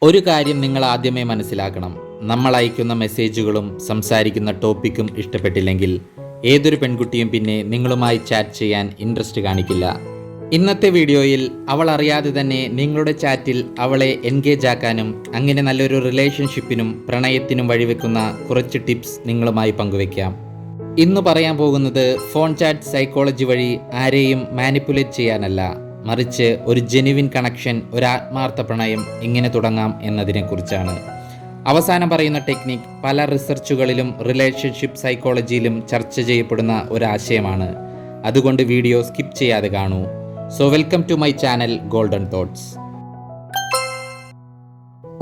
ഒരു കാര്യം നിങ്ങൾ ആദ്യമേ മനസ്സിലാക്കണം. നമ്മൾ അയക്കുന്ന മെസ്സേജുകളും സംസാരിക്കുന്ന ടോപ്പിക്കും ഇഷ്ടപ്പെട്ടില്ലെങ്കിൽ ഏതൊരു പെൺകുട്ടിയും പിന്നെ നിങ്ങളുമായി ചാറ്റ് ചെയ്യാൻ ഇൻട്രസ്റ്റ് കാണിക്കില്ല. ഇന്നത്തെ വീഡിയോയിൽ അവൾ അറിയാതെ തന്നെ നിങ്ങളുടെ ചാറ്റിൽ അവളെ എൻഗേജ് ആക്കാനും അങ്ങനെ നല്ലൊരു റിലേഷൻഷിപ്പിനും പ്രണയത്തിനും വഴിവെക്കുന്ന കുറച്ച് ടിപ്സ് നിങ്ങളുമായി പങ്കുവയ്ക്കാം. ഇന്ന് പറയാൻ പോകുന്നത് ഫോൺ ചാറ്റ് സൈക്കോളജി വഴി ആരെയും മാനിപ്പുലേറ്റ് ചെയ്യാനല്ല, മറിച്ച് ഒരു ജെനുവിൻ കണക്ഷൻ, ഒരു ആത്മാർത്ഥ പ്രണയം എങ്ങനെ തുടങ്ങാം എന്നതിനെക്കുറിച്ചാണ്. അവസാനം പറയുന്ന ടെക്നിക് പല റിസർച്ചുകളിലും റിലേഷൻഷിപ്പ് സൈക്കോളജിയിലും ചർച്ച ചെയ്യപ്പെടുന്ന ഒരാശയമാണ്. അതുകൊണ്ട് വീഡിയോ സ്കിപ്പ് ചെയ്യാതെ കാണൂ. So welcome to my channel golden thoughts.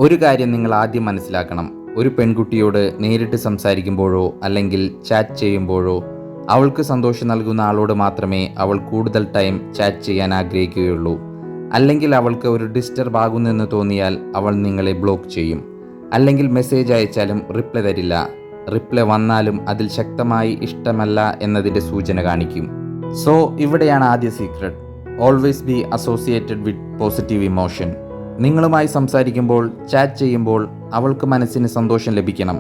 ഒരു കാര്യം നിങ്ങൾ ആദ്യം മനസ്സിലാക്കണം. ഒരു പെൺകുട്ടിയോട് നേരിട്ട് സംസാരിക്കുമ്പോഴോ അല്ലെങ്കിൽ ചാറ്റ് ചെയ്യുമ്പോഴോ അവൾക്ക് സന്തോഷം നൽകുന്ന ആളോട് മാത്രമേ അവൾ കൂടുതൽ ടൈം ചാറ്റ് ചെയ്യാൻ ആഗ്രഹിക്കുകയുള്ളൂ. അല്ലെങ്കിൽ അവൾക്ക് ഒരു ഡിസ്റ്റർബ് ആകുന്നെന്ന് തോന്നിയാൽ അവൾ നിങ്ങളെ ബ്ലോക്ക് ചെയ്യും. അല്ലെങ്കിൽ മെസ്സേജ് അയച്ചാലും റിപ്ലൈ തരില്ല. റിപ്ലൈ വന്നാലും അതിൽ ശക്തമായി ഇഷ്ടമല്ല എന്നതിൻ്റെ സൂചന കാണിക്കും. സോ ഇവിടെയാണ് ആദ്യ secret. Always be associated with positive emotion. നിങ്ങളുമായി സംസാരിക്കുമ്പോൾ, ചാറ്റ് ചെയ്യുമ്പോൾ അവൾക്ക് മനസ്സിന് സന്തോഷം ലഭിക്കണം.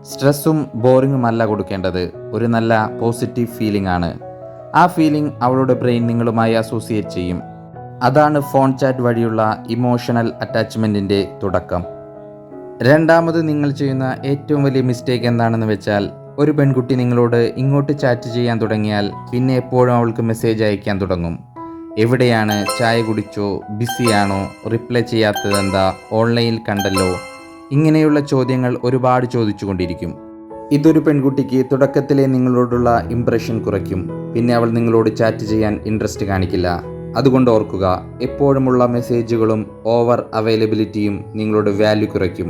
സ്ട്രെസ്സും ബോറിങ്ങും അല്ല കൊടുക്കേണ്ടത്, ഒരു നല്ല പോസിറ്റീവ് ഫീലിംഗ് ആണ്. ആ ഫീലിംഗ് അവളുടെ ബ്രെയിൻ നിങ്ങളുമായി അസോസിയേറ്റ് ചെയ്യും. അതാണ് ഫോൺ ചാറ്റ് വഴിയുള്ള ഇമോഷണൽ അറ്റാച്ച്മെൻറ്റിൻ്റെ തുടക്കം. രണ്ടാമത് നിങ്ങൾ ചെയ്യുന്ന ഏറ്റവും വലിയ മിസ്റ്റേക്ക് എന്താണെന്ന് വെച്ചാൽ, ഒരു പെൺകുട്ടി നിങ്ങളോട് ഇങ്ങോട്ട് ചാറ്റ് ചെയ്യാൻ തുടങ്ങിയാൽ പിന്നെ എപ്പോഴും അവൾക്ക് മെസ്സേജ് അയക്കാൻ തുടങ്ങും. എവിടെയാണ്, ചായ കുടിച്ചോ, ബിസിയാണോ, റിപ്ലൈ ചെയ്യാത്തതെന്താ, ഓൺലൈനിൽ കണ്ടല്ലോ, ഇങ്ങനെയുള്ള ചോദ്യങ്ങൾ ഒരുപാട് ചോദിച്ചുകൊണ്ടിരിക്കും. ഇതൊരു പെൺകുട്ടിക്ക് തുടക്കത്തിലെ നിങ്ങളോടുള്ള ഇംപ്രഷൻ കുറയ്ക്കും. പിന്നെ അവൾ നിങ്ങളോട് ചാറ്റ് ചെയ്യാൻ ഇൻട്രസ്റ്റ് കാണിക്കില്ല. അതുകൊണ്ട് ഓർക്കുക, എപ്പോഴുമുള്ള മെസ്സേജുകളും ഓവർ അവൈലബിലിറ്റിയും നിങ്ങളുടെ വാല്യൂ കുറയ്ക്കും.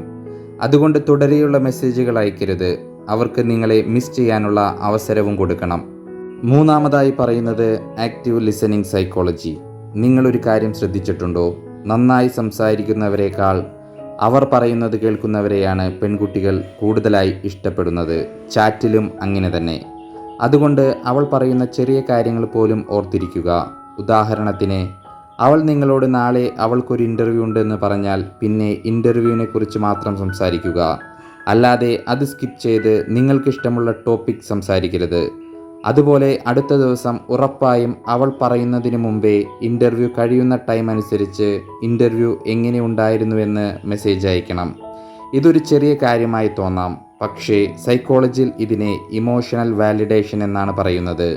അതുകൊണ്ട് തുടരെയുള്ള മെസ്സേജുകൾ അയക്കരുത്. അവർക്ക് നിങ്ങളെ മിസ് ചെയ്യാനുള്ള അവസരവും കൊടുക്കണം. മൂന്നാമതായി പറയുന്നത് ആക്റ്റീവ് ലിസണിങ് സൈക്കോളജി. നിങ്ങളൊരു കാര്യം ശ്രദ്ധിച്ചിട്ടുണ്ടോ? നന്നായി സംസാരിക്കുന്നവരെക്കാൾ അവർ പറയുന്നത് കേൾക്കുന്നവരെയാണ് പെൺകുട്ടികൾ കൂടുതലായി ഇഷ്ടപ്പെടുന്നത്. ചാറ്റിലും അങ്ങനെ തന്നെ. അതുകൊണ്ട് അവൾ പറയുന്ന ചെറിയ കാര്യങ്ങൾ പോലും ഓർത്തിരിക്കുക. ഉദാഹരണത്തിന്, അവൾ നിങ്ങളോട് നാളെ അവൾക്കൊരു ഇൻ്റർവ്യൂ ഉണ്ടെന്ന് പറഞ്ഞാൽ പിന്നെ ഇൻ്റർവ്യൂവിനെ കുറിച്ച് മാത്രം സംസാരിക്കുക. അല്ലാതെ അത് സ്കിപ്പ് ചെയ്ത് നിങ്ങൾക്കിഷ്ടമുള്ള ടോപ്പിക് സംസാരിക്കരുത്. അതുപോലെ അടുത്ത ദിവസം ഉറപ്പായും അവൾ പറയുന്നതിന് മുമ്പേ ഇൻ്റർവ്യൂ കഴിയുന്ന ടൈം അനുസരിച്ച് ഇൻ്റർവ്യൂ എങ്ങനെ ഉണ്ടായിരുന്നുവെന്ന് മെസ്സേജ് അയക്കണം. ഇതൊരു ചെറിയ കാര്യമായി തോന്നാം, പക്ഷേ സൈക്കോളജിയിൽ ഇതിനെ ഇമോഷണൽ വാലിഡേഷൻ എന്നാണ് പറയുന്നത്.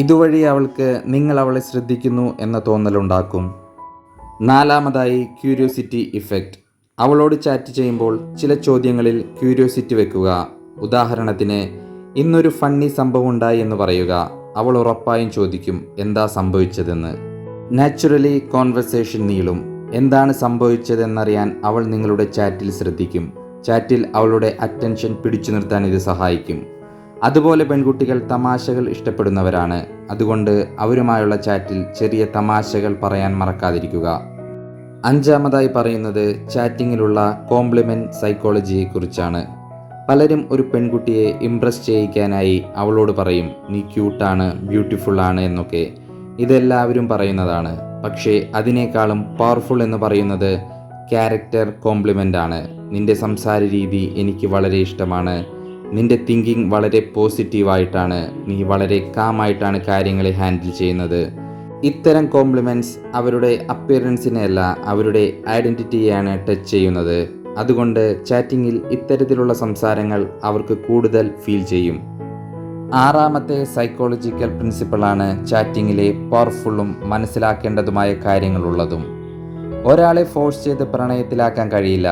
ഇതുവഴി അവൾക്ക് നിങ്ങൾ അവളെ ശ്രദ്ധിക്കുന്നു എന്ന തോന്നലുണ്ടാക്കും. നാലാമതായി ക്യൂരിയോസിറ്റി ഇഫക്റ്റ്. അവളോട് ചാറ്റ് ചെയ്യുമ്പോൾ ചില ചോദ്യങ്ങളിൽ ക്യൂരിയോസിറ്റി വെക്കുക. ഉദാഹരണത്തിന്, ഇന്നൊരു ഫണ്ണി സംഭവം ഉണ്ടായി എന്ന് പറയുക. അവൾ ഉറപ്പായും ചോദിക്കും, എന്താ സംഭവിച്ചതെന്ന്. നാച്ചുറലി കോൺവെർസേഷൻ നീളും. എന്താണ് സംഭവിച്ചതെന്നറിയാൻ അവൾ നിങ്ങളുടെ ചാറ്റിൽ ശ്രദ്ധിക്കും. ചാറ്റിൽ അവളുടെ അറ്റൻഷൻ പിടിച്ചു നിർത്താൻ ഇത് സഹായിക്കും. അതുപോലെ പെൺകുട്ടികൾ തമാശകൾ ഇഷ്ടപ്പെടുന്നവരാണ്. അതുകൊണ്ട് അവരുമായുള്ള ചാറ്റിൽ ചെറിയ തമാശകൾ പറയാൻ മറക്കാതിരിക്കുക. അഞ്ചാമതായി പറയുന്നത് ചാറ്റിങ്ങിലുള്ള കോംപ്ലിമെൻറ്റ് സൈക്കോളജിയെക്കുറിച്ചാണ്. പലരും ഒരു പെൺകുട്ടിയെ ഇംപ്രസ് ചെയ്യിക്കാനായി അവളോട് പറയും, നീ ക്യൂട്ടാണ്, ബ്യൂട്ടിഫുള്ളാണ് എന്നൊക്കെ. ഇതെല്ലാവരും പറയുന്നതാണ്. പക്ഷേ അതിനേക്കാളും പവർഫുൾ എന്ന് പറയുന്നത് ക്യാരക്ടർ കോംപ്ലിമെൻ്റ് ആണ്. നിൻ്റെ സംസാര രീതി എനിക്ക് വളരെ ഇഷ്ടമാണ്. നിൻ്റെ തിങ്കിങ് വളരെ പോസിറ്റീവായിട്ടാണ്. നീ വളരെ കാമായിട്ടാണ് കാര്യങ്ങളെ ഹാൻഡിൽ ചെയ്യുന്നത്. ഇത്തരം കോംപ്ലിമെൻറ്റ്സ് അവരുടെ അപ്പിയറൻസിനെയല്ല, അവരുടെ ഐഡൻറ്റിറ്റിയെയാണ് ടച്ച് ചെയ്യുന്നത്. അതുകൊണ്ട് ചാറ്റിങ്ങിൽ ഇത്തരത്തിലുള്ള സംസാരങ്ങൾ അവർക്ക് കൂടുതൽ ഫീൽ ചെയ്യും. ആറാമത്തെ സൈക്കോളജിക്കൽ പ്രിൻസിപ്പിളാണ് ചാറ്റിങ്ങിലെ പവർഫുള്ളും മനസ്സിലാക്കേണ്ടതുമായ കാര്യങ്ങളുള്ളതും. ഒരാളെ ഫോഴ്സ് ചെയ്ത് പ്രണയത്തിലാക്കാൻ കഴിയില്ല.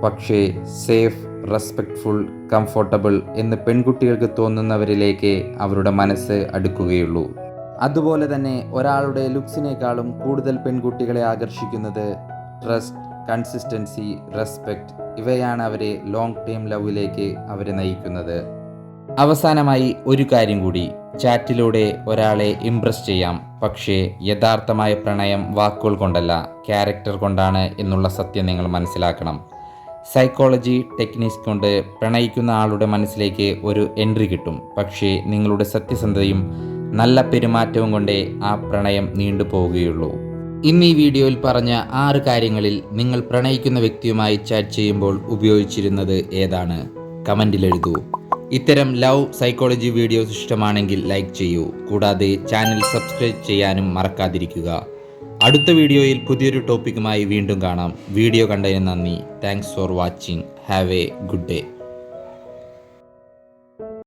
പക്ഷേ സേഫ്, റെസ്പെക്റ്റ്ഫുൾ, കംഫർട്ടബിൾ എന്ന് പെൺകുട്ടികൾക്ക് തോന്നുന്നവരിലേക്ക് അവരുടെ മനസ്സ് അടുക്കുകയുള്ളൂ. അതുപോലെ തന്നെ ഒരാളുടെ ലുക്സിനേക്കാളും കൂടുതൽ പെൺകുട്ടികളെ ആകർഷിക്കുന്നത് ട്രസ്റ്റ്, കൺസിസ്റ്റൻസി, റെസ്പെക്റ്റ് ഇവയാണ് അവരെ ലോങ് ടേം ലവിലേക്ക് അവരെ നയിക്കുന്നത്. അവസാനമായി ഒരു കാര്യം കൂടി, ചാറ്റിലൂടെ ഒരാളെ ഇംപ്രസ് ചെയ്യാം. പക്ഷേ യഥാർത്ഥമായ പ്രണയം വാക്കുകൾ കൊണ്ടല്ല, ക്യാരക്ടർ കൊണ്ടാണ് എന്നുള്ള സത്യം നിങ്ങൾ മനസ്സിലാക്കണം. സൈക്കോളജി ടെക്നിക്സ് കൊണ്ട് പ്രണയിക്കുന്ന ആളുടെ മനസ്സിലേക്ക് ഒരു എൻട്രി കിട്ടും. പക്ഷേ നിങ്ങളുടെ സത്യസന്ധതയും നല്ല പെരുമാറ്റവും കൊണ്ടേ ആ പ്രണയം നീണ്ടുപോവുകയുള്ളൂ. ഇന്ന് ഈ വീഡിയോയിൽ പറഞ്ഞ 6 കാര്യങ്ങളിൽ നിങ്ങൾ പ്രണയിക്കുന്ന വ്യക്തിയുമായി ചാറ്റ് ചെയ്യുമ്പോൾ ഉപയോഗിച്ചിരുന്നത് ഏതാണ്? കമൻറ്റിൽ എഴുതൂ. ഇത്തരം ലവ് സൈക്കോളജി വീഡിയോസ് ഇഷ്ടമാണെങ്കിൽ ലൈക്ക് ചെയ്യൂ. കൂടാതെ ചാനൽ സബ്സ്ക്രൈബ് ചെയ്യാനും മറക്കാതിരിക്കുക. അടുത്ത വീഡിയോയിൽ പുതിയൊരു ടോപ്പിക്കുമായി വീണ്ടും കാണാം. വീഡിയോ കണ്ടതിന് നന്ദി. Thanks for watching. Have A good day.